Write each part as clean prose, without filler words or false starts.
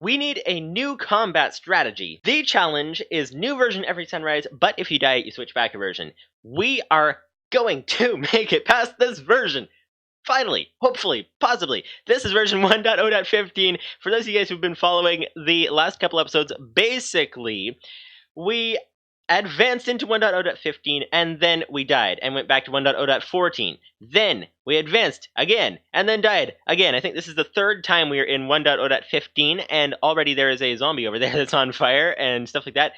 We need a new combat strategy. The challenge is new version every sunrise, but if you die, you switch back a version. We are going to make it past this version. Finally, hopefully, possibly. This is version 1.0.15. For those of you guys who've been following the last couple episodes, basically, we advanced into 1.0.15 and then we died and went back to 1.0.14. Then we advanced again and then died again. I think this is the third time we are in 1.0.15 and already there is a zombie over there that's on fire and stuff like that.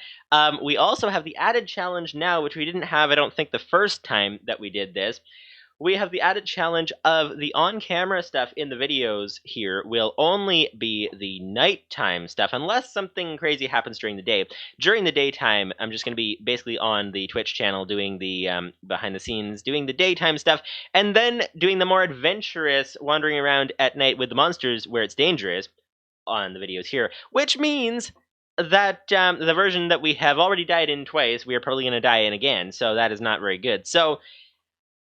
We also have the added challenge now, which we didn't have, I don't think, the first time that we did this. We have the added challenge of the on-camera stuff in the videos here will only be the nighttime stuff, unless something crazy happens during the day. During the daytime, I'm just going to be basically on the Twitch channel doing the behind the scenes, doing the daytime stuff, and then doing the more adventurous wandering around at night with the monsters where it's dangerous on the videos here, which means that the version that we have already died in twice, we are probably going to die in again, so that is not very good. So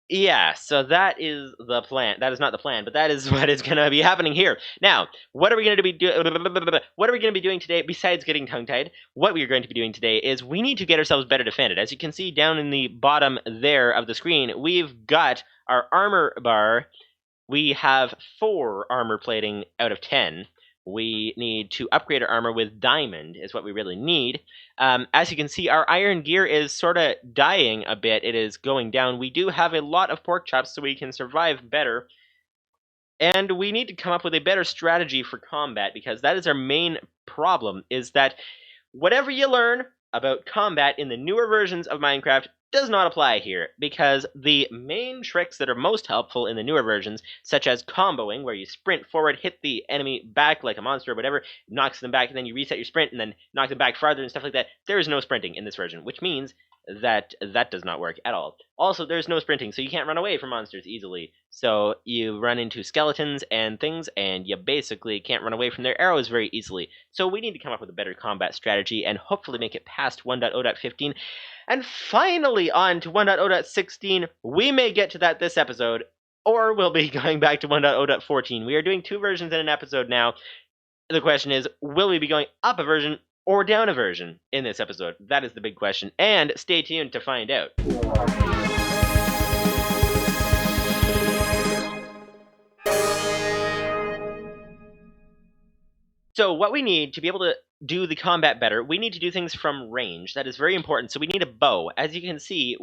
yeah, so that is the plan. That is not the plan, but that is what is going to be happening here. Now, what are we going to be What are we going to be doing today besides getting tongue-tied? What we are going to be doing today is we need to get ourselves better defended. As you can see down in the bottom there of the screen, we've got our armor bar. We have 4 armor plating out of 10. We need to upgrade our armor with diamond is what we really need. As you can see, our iron gear is sort of dying a bit. It is going down. We do have a lot of pork chops, so we can survive better. And we need to come up with a better strategy for combat, because that is our main problem, is that whatever you learn about combat in the newer versions of Minecraft does not apply here, because the main tricks that are most helpful in the newer versions, such as comboing, where you sprint forward, hit the enemy back like a monster or whatever, knocks them back, and then you reset your sprint and then knock them back farther and stuff like that, there is no sprinting in this version, which means that does not work at all. Also, there's no sprinting, so you can't run away from monsters easily. So you run into skeletons and things, and you basically can't run away from their arrows very easily. So we need to come up with a better combat strategy and hopefully make it past 1.0.15. And finally on to 1.0.16. We may get to that this episode, or we'll be going back to 1.0.14. We are doing 2 versions in an episode now. The question is, will we be going up a version or down a version in this episode? That is the big question, and stay tuned to find out. So what we need to be able to do the combat better, we need to do things from range. That is very important. So we need a bow. As you can see,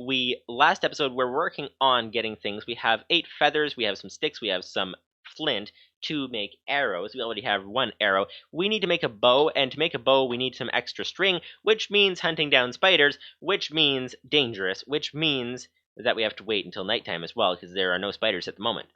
last episode we're working on getting things. We have 8 feathers, we have some sticks, we have some flint to make arrows. We already have 1 arrow. We need to make a bow, and to make a bow we need some extra string, which means hunting down spiders, which means dangerous, which means that we have to wait until nighttime as well, because there are no spiders at the moment.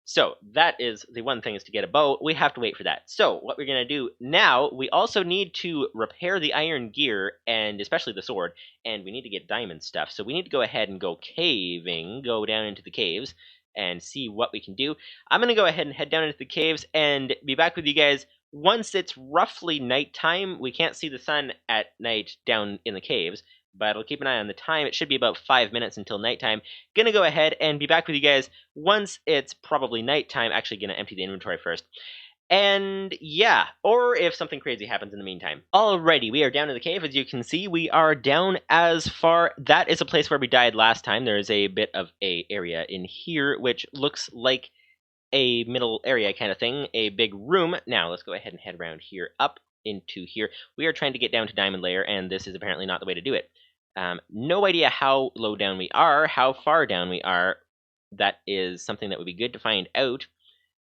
So that is the one thing, is to get a bow. We have to wait for that. So what we're going to do now, we also need to repair the iron gear, and especially the sword, and we need to get diamond stuff. So we need to go ahead and go caving, go down into the caves, and see what we can do. I'm going to go ahead and head down into the caves and be back with you guys once it's roughly nighttime. We can't see the sun at night down in the caves, but I'll keep an eye on the time. It should be about 5 minutes until nighttime. Gonna go ahead and be back with you guys once it's probably nighttime. Actually gonna empty the inventory first. And yeah, or if something crazy happens in the meantime. Alrighty, we are down in the cave. As you can see, we are down as far. That is a place where we died last time. There is a bit of a area in here, which looks like a middle area kind of thing, a big room. Now let's go ahead and head around here, up into here. We are trying to get down to diamond layer, and this is apparently not the way to do it. No idea how low down we are, how far down we are. That is something that would be good to find out.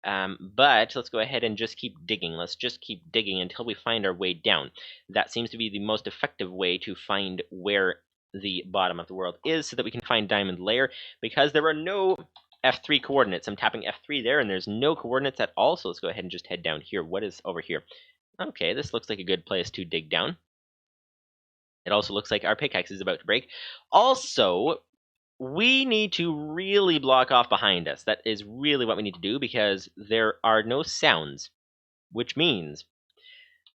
But let's go ahead and just keep digging. Let's just keep digging until we find our way down. That seems to be the most effective way to find where the bottom of the world is, so that we can find diamond layer, because there are no F3 coordinates. I'm tapping F3 there, and there's no coordinates at all, so let's go ahead and just head down here. What is over here? Okay, this looks like a good place to dig down. It also looks like our pickaxe is about to break. Also, we need to really block off behind us. That is really what we need to do, because there are no sounds, which means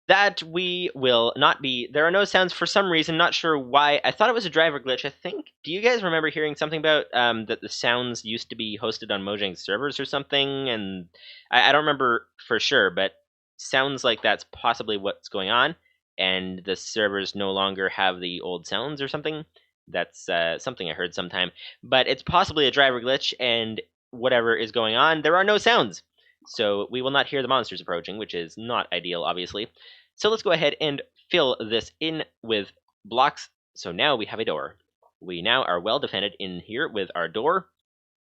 that we will not be... There are no sounds for some reason, not sure why. I thought it was a driver glitch, I think. Do you guys remember hearing something about that the sounds used to be hosted on Mojang's servers or something? And I don't remember for sure, but sounds like that's possibly what's going on, and the servers no longer have the old sounds or something. That's something I heard sometime. But it's possibly a driver glitch, and whatever is going on, there are no sounds. So we will not hear the monsters approaching, which is not ideal, obviously. So let's go ahead and fill this in with blocks. So now we have a door. We now are well defended in here with our door.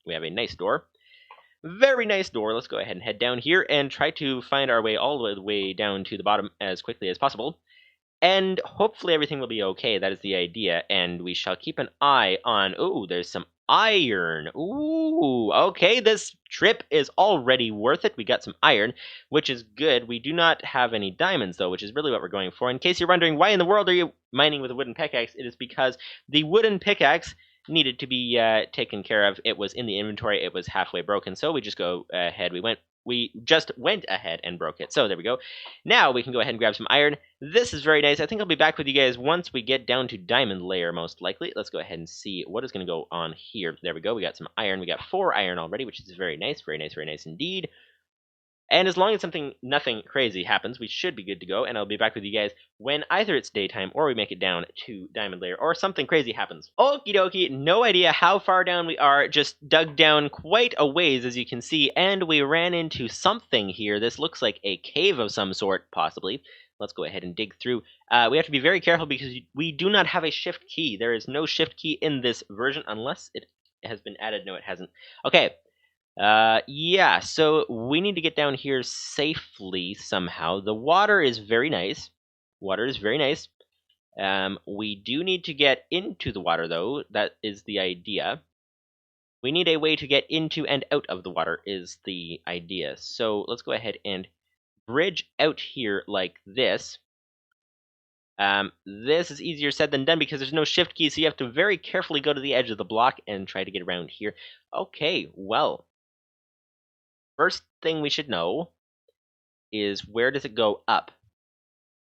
We have a nice door. Very nice door. Let's go ahead and head down here and try to find our way all the way down to the bottom as quickly as possible. And hopefully everything will be okay. That is the idea. And we shall keep an eye on... Ooh, there's some iron. Ooh, okay. This trip is already worth it. We got some iron, which is good. We do not have any diamonds, though, which is really what we're going for. In case you're wondering, why in the world are you mining with a wooden pickaxe? It is because the wooden pickaxe needed to be taken care of. It was in the inventory. It was halfway broken, so we just go ahead. We just went ahead and broke it. So there we go. Now we can go ahead and grab some iron. This is very nice. I think I'll be back with you guys once we get down to diamond layer, most likely. Let's go ahead and see what is going to go on here. There we go. We got some iron. We got 4 iron already, which is very nice. Very nice, very nice indeed. And as long as nothing crazy happens, we should be good to go. And I'll be back with you guys when either it's daytime or we make it down to diamond layer or something crazy happens. Okie dokie, no idea how far down we are. Just dug down quite a ways, as you can see. And we ran into something here. This looks like a cave of some sort, possibly. Let's go ahead and dig through. We have to be very careful because we do not have a shift key. There is no shift key in this version unless it has been added. No, it hasn't. Okay. Yeah, so we need to get down here safely somehow. The water is very nice. Water is very nice. We do need to get into the water, though. That is the idea. We need a way to get into and out of the water is the idea. So let's go ahead and bridge out here like this. This is easier said than done because there's no shift key, so you have to very carefully go to the edge of the block and try to get around here. Okay, well. First thing we should know is where does it go up?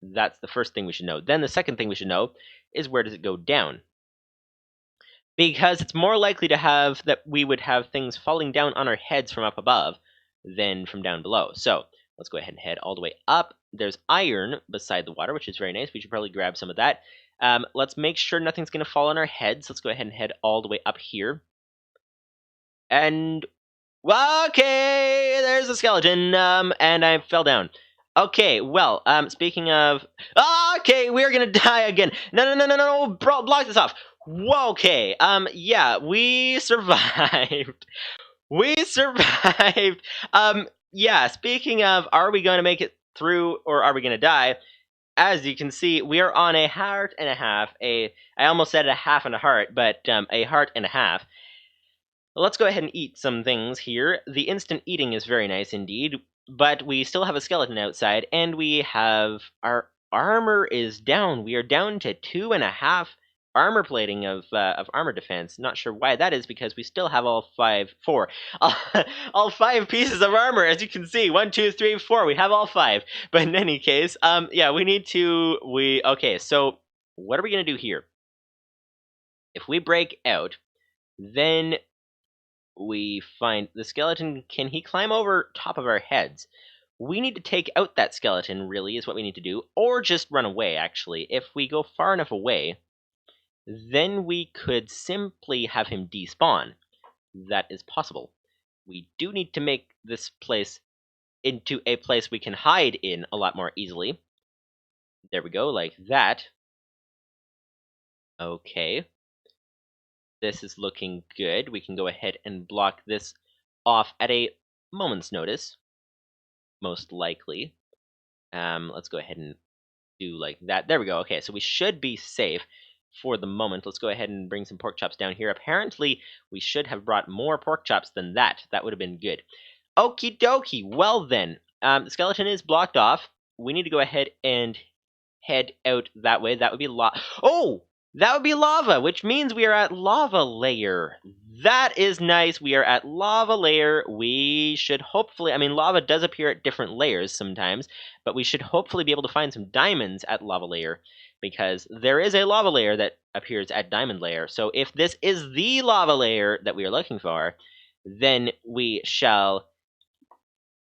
That's the first thing we should know. Then the second thing we should know is where does it go down? Because it's more likely to have that we would have things falling down on our heads from up above than from down below. So let's go ahead and head all the way up. There's iron beside the water, which is very nice. We should probably grab some of that. Let's make sure nothing's going to fall on our heads. Let's go ahead and head all the way up here. And... okay, there's a skeleton, and I fell down. Okay, well, speaking of... okay, we're gonna die again. No, block this off. Whoa, okay, yeah, we survived. We survived. Yeah, speaking of, are we gonna make it through, or are we gonna die? As you can see, we are on a heart and a half. I almost said a half and a heart, but a heart and a half. Let's go ahead and eat some things here. The instant eating is very nice indeed, but we still have a skeleton outside, and we have... our armor is down. We are down to 2.5 armor plating of armor defense. Not sure why that is, because we still have all 5 pieces of armor, as you can see. 1, 2, 3, 4. We have all 5. But in any case, yeah, we need to... okay, so what are we going to do here? If we break out, then... we find the skeleton. Can he climb over top of our heads? We need to take out that skeleton, really, is what we need to do. Or just run away, actually. If we go far enough away, then we could simply have him despawn. That is possible. We do need to make this place into a place we can hide in a lot more easily. There we go, like that. Okay. This is looking good. We can go ahead and block this off at a moment's notice, most likely. Let's go ahead and do like that. There we go. Okay, so we should be safe for the moment. Let's go ahead and bring some pork chops down here. Apparently, we should have brought more pork chops than that. That would have been good. Okie dokie. Well then, the skeleton is blocked off. We need to go ahead and head out that way. That would be oh! That would be lava, which means we are at lava layer. That is nice. We are at lava layer. We should hopefully... I mean, lava does appear at different layers sometimes, but we should hopefully be able to find some diamonds at lava layer, because there is a lava layer that appears at diamond layer. So if this is the lava layer that we are looking for, then we shall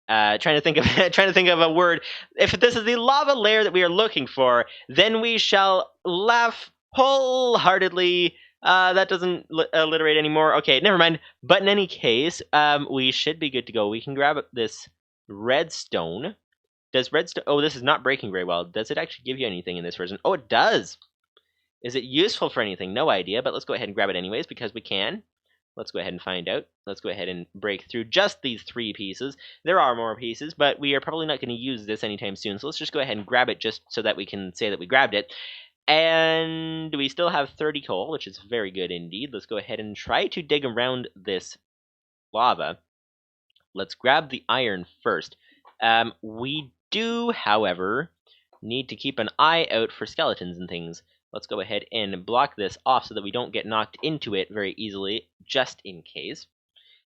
Trying to think of trying to think of a word. If this is the lava layer that we are looking for, then we shall laugh wholeheartedly. That doesn't alliterate anymore. Okay, never mind. But in any case, we should be good to go. We can grab this redstone. Does redstone? Oh, this is not breaking very well. Does it actually give you anything in this version? Oh, it does. Is it useful for anything? No idea. But let's go ahead and grab it anyways because we can. Let's go ahead and find out. Let's go ahead and break through just these 3 pieces. There are more pieces, but we are probably not going to use this anytime soon. So let's just go ahead and grab it just so that we can say that we grabbed it. And we still have 30 coal, which is very good indeed. Let's go ahead and try to dig around this lava. Let's grab the iron first. We do, however, need to keep an eye out for skeletons and things. Let's go ahead and block this off so that we don't get knocked into it very easily, just in case.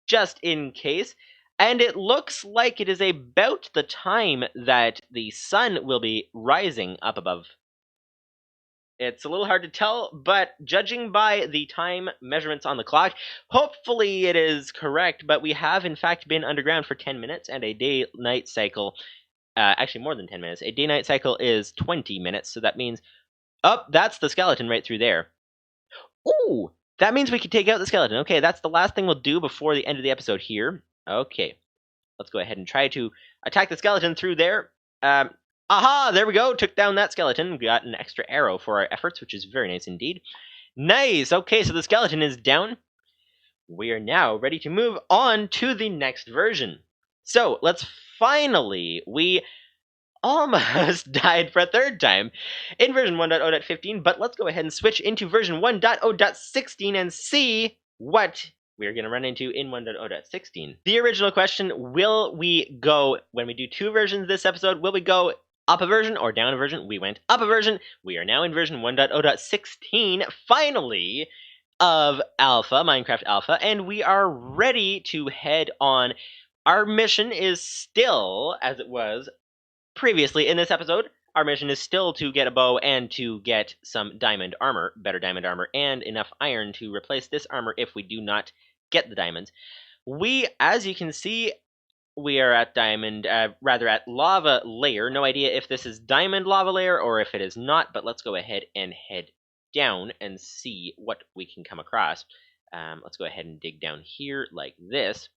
Just in case. And it looks like it is about the time that the sun will be rising up above. It's a little hard to tell, but judging by the time measurements on the clock, hopefully it is correct, but we have in fact been underground for 10 minutes, and a day-night cycle, actually more than 10 minutes, a day-night cycle is 20 minutes, so that means, oh, that's the skeleton right through there. Ooh, that means we can take out the skeleton. Okay, that's the last thing we'll do before the end of the episode here. Okay, let's go ahead and try to attack the skeleton through there. Aha, there we go. Took down that skeleton. Got an extra arrow for our efforts, which is very nice indeed. Nice. Okay, so the skeleton is down. We are now ready to move on to the next version. So let's finally, we almost died for a 3rd time in version 1.0.15, but let's go ahead and switch into version 1.0.16 and see what we're going to run into in 1.0.16. The original question, will we go, when we do 2 versions this episode, will we go up a version or down a version? We went up a version. We are now in version 1.0.16, finally, of Alpha, Minecraft Alpha, and we are ready to head on. Our mission is still, as it was previously in this episode, our mission is still to get a bow and to get some diamond armor, better diamond armor, and enough iron to replace this armor if we do not get the diamonds. We, as you can see, we are at diamond, rather at lava layer. No idea if this is diamond lava layer or if it is not, but let's go ahead and head down and see what we can come across. Let's go ahead and dig down here like this.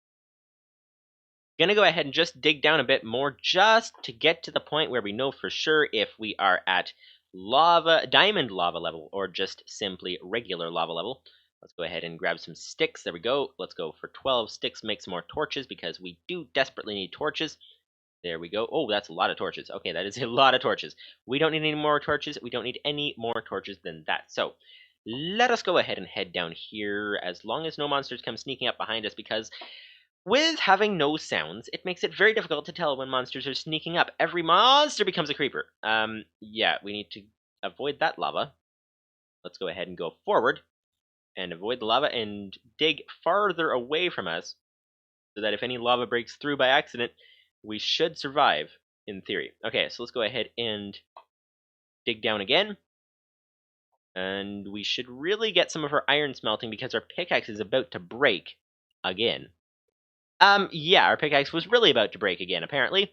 Gonna go ahead and just dig down a bit more just to get to the point where we know for sure if we are at lava, diamond lava level, or just simply regular lava level. Let's go ahead and grab some sticks. There we go. Let's go for 12 sticks, make some more torches because we do desperately need torches. There we go. Oh, that's a lot of torches. Okay, that is a lot of torches. We don't need any more torches. We don't need any more torches than that. So let us go ahead and head down here as long as no monsters come sneaking up behind us, because with having no sounds, it makes it very difficult to tell when monsters are sneaking up. Every monster becomes a creeper. Yeah, we need to avoid that lava. Let's go ahead and go forward and avoid the lava and dig farther away from us so that if any lava breaks through by accident, we should survive, in theory. Okay, so let's go ahead and dig down again. And we should really get some of our iron smelting because our pickaxe is about to break again. Yeah, our pickaxe was really about to break again, apparently.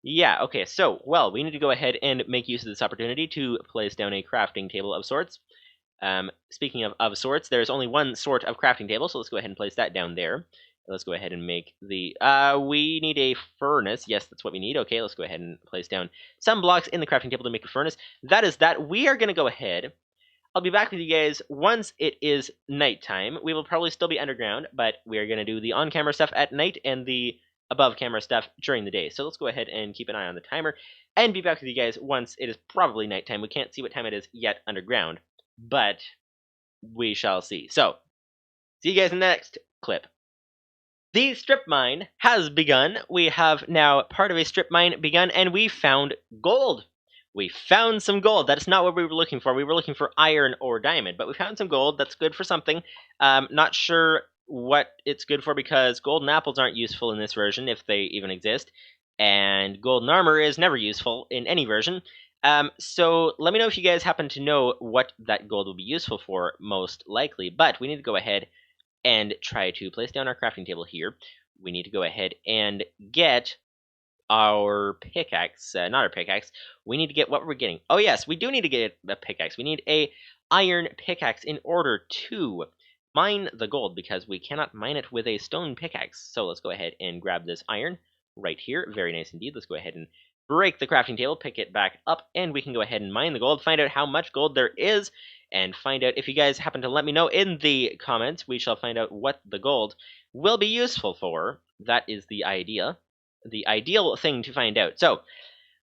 Yeah, okay, so, well, we need to go ahead and make use of this opportunity to place down a crafting table of sorts. Speaking of sorts, there's only one sort of crafting table, so let's go ahead and place that down there. Let's go ahead and make the, we need a furnace. Yes, that's what we need. Okay, let's go ahead and place down some blocks in the crafting table to make a furnace. That is that. We are going to go ahead. I'll be back with you guys once it is nighttime. We will probably still be underground, but we're going to do the on-camera stuff at night and the above-camera stuff during the day. So let's go ahead and keep an eye on the timer and be back with you guys once it is probably nighttime. We can't see what time it is yet underground, but we shall see. So, see you guys in the next clip. The strip mine has begun. We have now part of a strip mine begun, and we found gold. We found some gold. That's not what we were looking for. We were looking for iron or diamond, but we found some gold. That's good for something. Not sure what it's good for because golden apples aren't useful in this version, if they even exist. And golden armor is never useful in any version. So let me know if you guys happen to know what that gold will be useful for, most likely. But we need to go ahead and try to place down our crafting table here. We need to go ahead and get our pickaxe. Not our pickaxe. We need to get what we're getting. Oh yes, we do need to get a pickaxe. We need a iron pickaxe in order to mine the gold, because we cannot mine it with a stone pickaxe. So let's go ahead and grab this iron right here. Very nice indeed. Let's go ahead and break the crafting table, pick it back up, and we can go ahead and mine the gold, find out how much gold there is, and find out, if you guys happen to let me know in the comments, we shall find out what the gold will be useful for. That is the idea. The ideal thing to find out. So,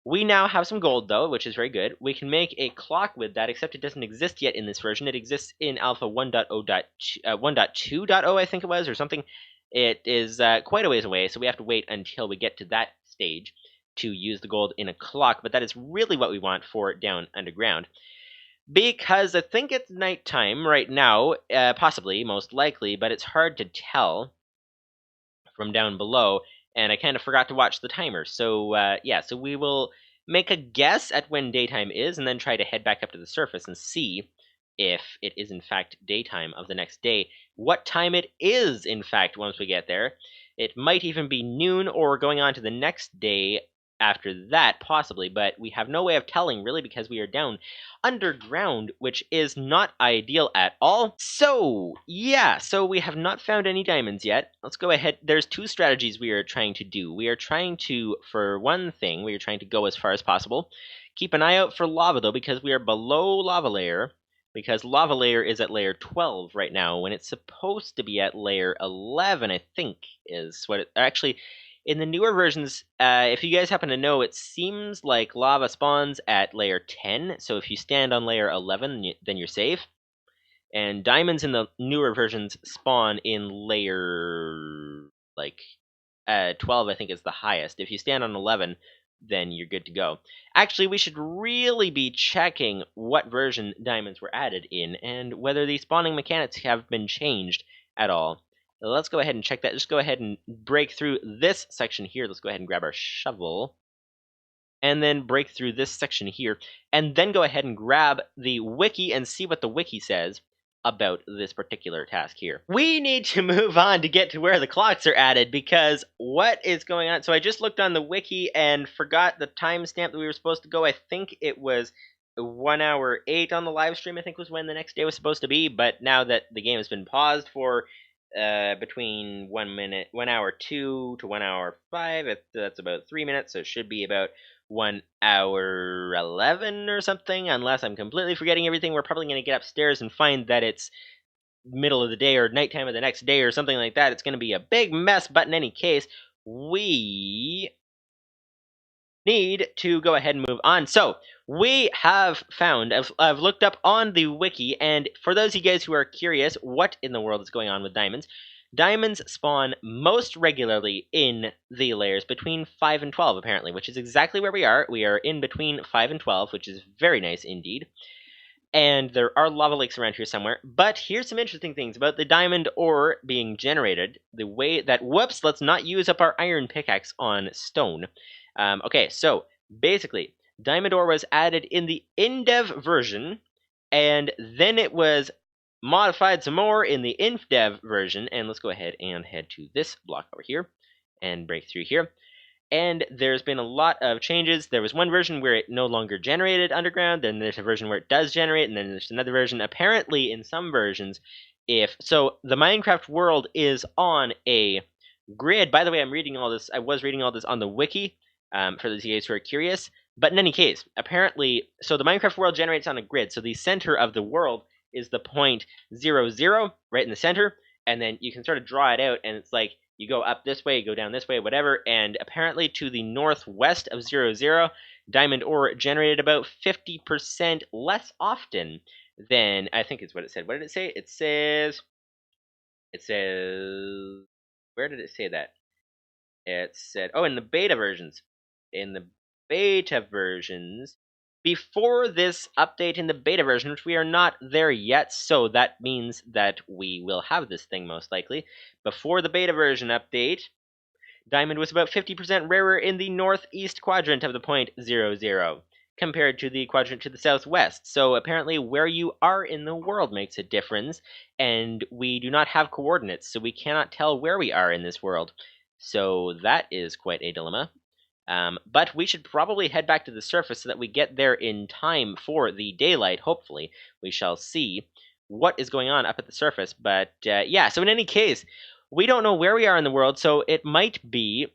we now have some gold, though, which is very good. We can make a clock with that, except it doesn't exist yet in this version. It exists in alpha 1.2.0, I think it was, or something. It is quite a ways away, so we have to wait until we get to that stage to use the gold in a clock, but that is really what we want for down underground. Because I think it's nighttime right now, possibly, most likely, but it's hard to tell from down below, and I kind of forgot to watch the timer. So yeah, so we will make a guess at when daytime is, and then try to head back up to the surface and see if it is in fact daytime of the next day. What time it is, in fact, once we get there. It might even be noon or going on to the next day after that, possibly, but we have no way of telling, really, because we are down underground, which is not ideal at all. So, yeah, so we have not found any diamonds yet. Let's go ahead. There's two strategies we are trying to do. We are trying to, for one thing, we are trying to go as far as possible. Keep an eye out for lava, though, because we are below lava layer, because lava layer is at layer 12 right now, when it's supposed to be at layer 11, I think, is what it... Actually, in the newer versions, if you guys happen to know, it seems like lava spawns at layer 10, so if you stand on layer 11, then you're safe. And diamonds in the newer versions spawn in layer, like, 12, I think, is the highest. If you stand on 11, then you're good to go. Actually, we should really be checking what version diamonds were added in, and whether the spawning mechanics have been changed at all. Let's go ahead and check that. Just go ahead and break through this section here. Let's go ahead and grab our shovel. And then break through this section here. And then go ahead and grab the wiki and see what the wiki says about this particular task here. We need to move on to get to where the clocks are added, because what is going on? So I just looked on the wiki and forgot the timestamp that we were supposed to go. I think it was 1 hour 8 on the live stream, I think was when the next day was supposed to be, but now that the game has been paused for between 1 hour 2 to 1 hour 5, that's about 3 minutes, so it should be about 1 hour 11 or something, unless I'm completely forgetting everything. We're probably going to get upstairs and find that it's middle of the day or nighttime of the next day or something like that. It's going to be a big mess, but in any case, we need to go ahead and move on. So, we have found, I've looked up on the wiki, and for those of you guys who are curious what in the world is going on with diamonds, diamonds spawn most regularly in the layers between 5 and 12, apparently, which is exactly where we are. We are in between 5 and 12, which is very nice indeed. And there are lava lakes around here somewhere. But here's some interesting things about the diamond ore being generated. The way that, whoops, let's not use up our iron pickaxe on stone. Okay, so basically, diamond ore was added in the InDev version, and then it was modified some more in the InDev version. And let's go ahead and head to this block over here and break through here. And there's been a lot of changes. There was one version where it no longer generated underground, then there's a version where it does generate, and then there's another version. Apparently, in some versions, so the Minecraft world is on a grid. By the way, I was reading all this on the wiki, for those of you guys who are curious. But in any case, apparently, so the Minecraft world generates on a grid. So the center of the world is the point 0, 0, right in the center, and then you can sort of draw it out, and it's like, you go up this way, you go down this way, whatever, and apparently to the northwest of 0, 0, diamond ore generated about 50% less often than, I think is what it said. What did it say? It says, where did it say that? It said, oh, in the beta versions. In the beta versions, before this update in the beta version, which we are not there yet, so that means that we will have this thing most likely. Before the beta version update, diamond was about 50% rarer in the northeast quadrant of the point 0, 0, compared to the quadrant to the southwest. So apparently where you are in the world makes a difference, and we do not have coordinates, so we cannot tell where we are in this world. So that is quite a dilemma. But we should probably head back to the surface so that we get there in time for the daylight, hopefully. We shall see what is going on up at the surface. But yeah, so in any case, we don't know where we are in the world, so it might be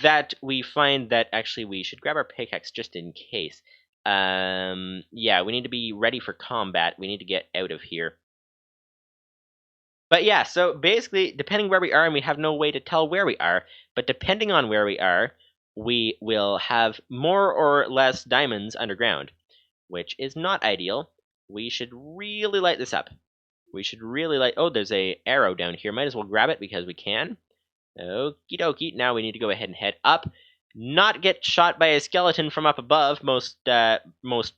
that we find that actually we should grab our pickaxe just in case. Yeah, we need to be ready for combat. We need to get out of here. But yeah, so basically, depending where we are, and we have no way to tell where we are, but depending on where we are, we will have more or less diamonds underground, which is not ideal. We should really light this up. We should really light... Oh, there's a arrow down here. Might as well grab it because we can. Okie dokie. Now we need to go ahead and head up. Not get shot by a skeleton from up above, most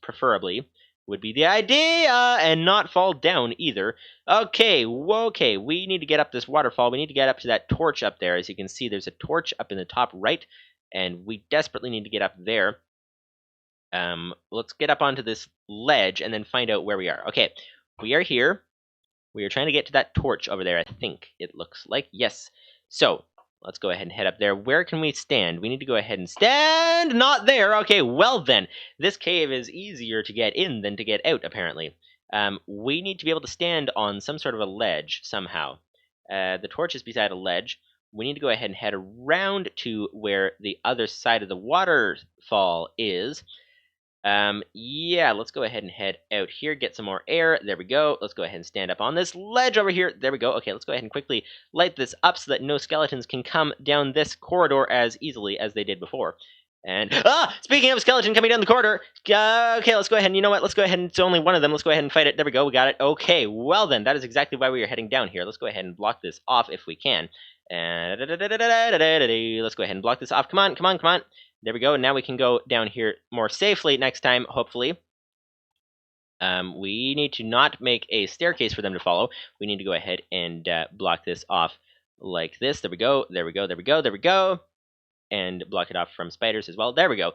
preferably, would be the idea, and not fall down either. Okay, we need to get up this waterfall. We need to get up to that torch up there. As you can see, there's a torch up in the top right, and we desperately need to get up there. Let's get up onto this ledge and then find out where we are. Okay, we are here. We are trying to get to that torch over there, I think it looks like. Yes. So, let's go ahead and head up there. Where can we stand? We need to go ahead and stand! Not there! Okay, well then. This cave is easier to get in than to get out, apparently. We need to be able to stand on some sort of a ledge, somehow. The torch is beside a ledge. We need to go ahead and head around to where the other side of the waterfall is. Yeah, let's go ahead and head out here, get some more air. There we go. Let's go ahead and stand up on this ledge over here. There we go. Okay, let's go ahead and quickly light this up so that no skeletons can come down this corridor as easily as they did before. And, speaking of a skeleton coming down the corridor, okay, let's go ahead and, you know what, let's go ahead and, it's only one of them, let's go ahead and fight it. There we go, we got it. Okay, well then, that is exactly why we are heading down here. Let's go ahead and block this off if we can. And, let's go ahead and block this off. Come on, come on, come on. There we go. Now we can go down here more safely next time, hopefully. We need to not make a staircase for them to follow. We need to go ahead and block this off like this. There we go. There we go. There we go. There we go. And block it off from spiders as well. There we go.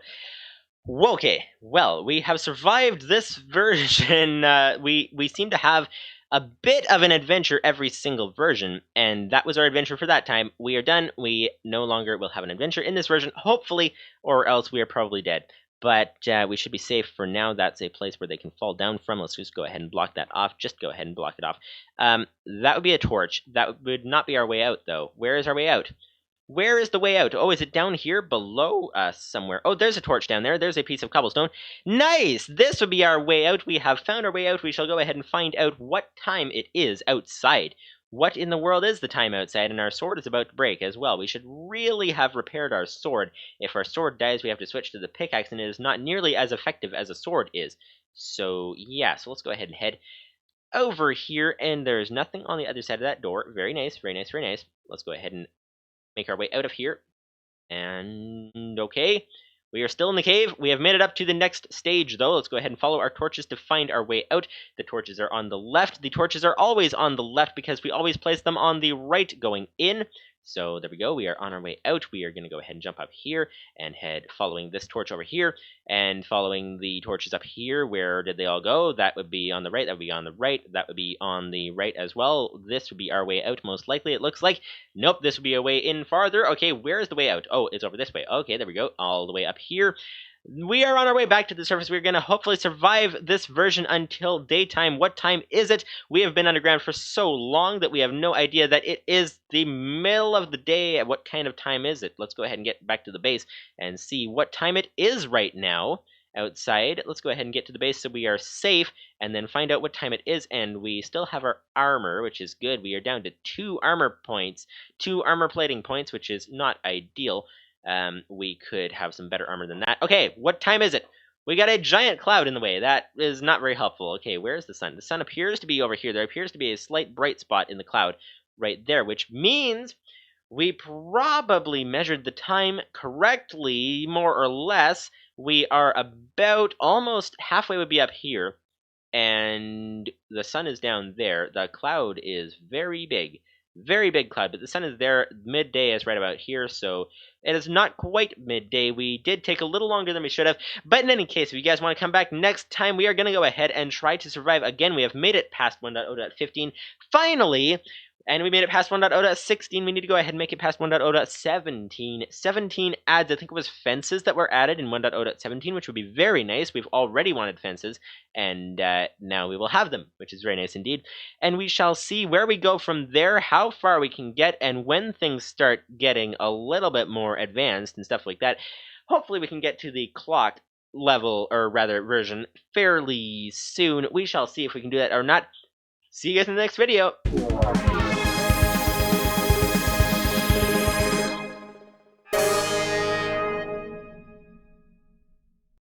Okay. Well, we have survived this version. We seem to have a bit of an adventure every single version, and that was our adventure for that time. We are done. We no longer will have an adventure in this version, hopefully, or else we are probably dead. But we should be safe for now. That's a place where they can fall down from. Let's just go ahead and block that off. Just go ahead and block it off. That would be a torch. That would not be our way out, though. Where is our way out? Where is the way out? Oh, is it down here below us somewhere? Oh, there's a torch down there. There's a piece of cobblestone. Nice! This would be our way out. We have found our way out. We shall go ahead and find out what time it is outside. What in the world is the time outside? And our sword is about to break as well. We should really have repaired our sword. If our sword dies, we have to switch to the pickaxe, and it is not nearly as effective as a sword is. So, yeah. So let's go ahead and head over here, and there's nothing on the other side of that door. Very nice, very nice, very nice. Let's go ahead and make our way out of here. And okay, we are still in the cave. We have made it up to the next stage, though. Let's go ahead and follow our torches to find our way out. The torches are on the left. The torches are always on the left because we always place them on the right going in. So there we go. We are on our way out. We are going to go ahead and jump up here and head following this torch over here and following the torches up here. Where did they all go? That would be on the right. That would be on the right. That would be on the right as well. This would be our way out most likely, it looks like. Nope, this would be a way in farther. Okay, where is the way out? Oh, it's over this way. Okay, there we go. All the way up here. We are on our way back to the surface. We're going to hopefully survive this version until daytime. What time is it? We have been underground for so long that we have no idea that it is the middle of the day. What kind of time is it? Let's go ahead and get back to the base and see what time it is right now outside. Let's go ahead and get to the base so we are safe and then find out what time it is. And we still have our armor, which is good. We are down to 2 armor points, 2 armor plating points, which is not ideal. We could have some better armor than that. Okay, what time is it? We got a giant cloud in the way. That is not very helpful. Okay, where's the sun? The sun appears to be over here. There appears to be a slight bright spot in the cloud right there, which means we probably measured the time correctly, more or less. We are about almost halfway would be up here, and the sun is down there. The cloud is very big. Very big cloud, but the sun is there. Midday is right about here, so it is not quite midday. We did take a little longer than we should have, but in any case, if you guys want to come back next time, we are going to go ahead and try to survive again. We have made it past 1.0.15. Finally, And we made it past 1.0.16. We need to go ahead and make it past 1.0.17. 17 adds, I think it was fences that were added in 1.0.17, which would be very nice. We've already wanted fences, and now we will have them, which is very nice indeed. And we shall see where we go from there, how far we can get, and when things start getting a little bit more advanced and stuff like that, hopefully we can get to the clock level, or rather version, fairly soon. We shall see if we can do that or not. See you guys in the next video.